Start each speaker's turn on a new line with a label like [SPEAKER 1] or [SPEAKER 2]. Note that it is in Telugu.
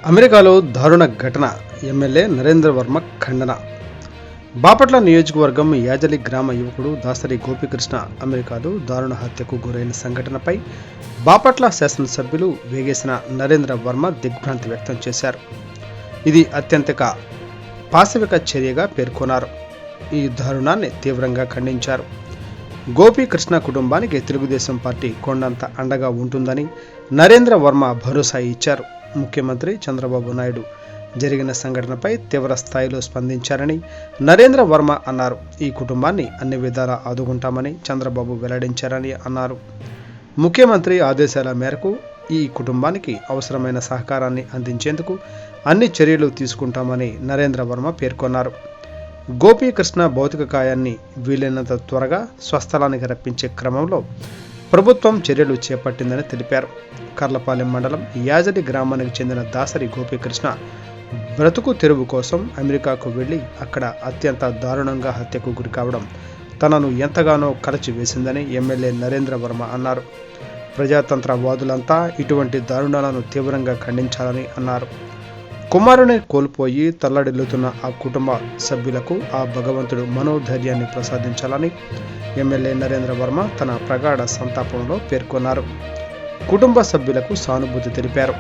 [SPEAKER 1] అమెరికాలో దారుణ ఘటన. ఎమ్మెల్యే నరేంద్ర వర్మ ఖండన. బాపట్ల నియోజకవర్గం యాజలి గ్రామ యువకుడు దాసరి గోపీకృష్ణ అమెరికాలో దారుణ హత్యకు గురైన సంఘటనపై బాపట్ల శాసనసభ్యులు వేగేసిన నరేంద్ర వర్మ దిగ్భ్రాంతి వ్యక్తం చేశారు. ఇది అత్యంత పాశవిక చర్యగా పేర్కొన్నారు. ఈ దారుణాన్ని తీవ్రంగా ఖండించారు. గోపీకృష్ణ కుటుంబానికి తెలుగుదేశం పార్టీ కొండంత అండగా ఉంటుందని నరేంద్ర వర్మ భరోసా ఇచ్చారు. ముఖ్యమంత్రి చంద్రబాబు నాయుడు జరిగిన సంఘటనపై తీవ్ర స్థాయిలో స్పందించారని నరేంద్ర వర్మ అన్నారు. ఈ కుటుంబాన్ని అన్ని విధాలా ఆదుకుంటామని చంద్రబాబు వెల్లడించారని అన్నారు. ముఖ్యమంత్రి ఆదేశాల మేరకు ఈ కుటుంబానికి అవసరమైన సహకారాన్ని అందించేందుకు అన్ని చర్యలు తీసుకుంటామని నరేంద్ర వర్మ పేర్కొన్నారు. గోపీకృష్ణ భౌతిక కాయాన్ని వీలైనంత త్వరగా స్వస్థలానికి రప్పించే క్రమంలో ప్రభుత్వం చర్యలు చేపట్టిందని తెలిపారు. కర్లపాలెం మండలం యాజలి గ్రామానికి చెందిన దాసరి గోపీకృష్ణ బ్రతుకు తెరువు కోసం అమెరికాకు వెళ్లి అక్కడ అత్యంత దారుణంగా హత్యకు గురి కావడం తనను ఎంతగానో కలచివేసిందని ఎమ్మెల్యే నరేంద్ర వర్మ అన్నారు. ప్రజాతంత్రవాదులంతా ఇటువంటి దారుణాలను తీవ్రంగా ఖండించాలని అన్నారు. కుమారుని కోల్పోయి తల్లడిల్లుతున్న ఆ కుటుంబ సభ్యులకు ఆ భగవంతుడు మనోధైర్యాన్ని ప్రసాదించాలని ఎమ్మెల్యే నరేంద్ర వర్మ తన ప్రగాఢ సంతాపంలో పేర్కొన్నారు. కుటుంబ సభ్యులకు సానుభూతి తెలిపారు.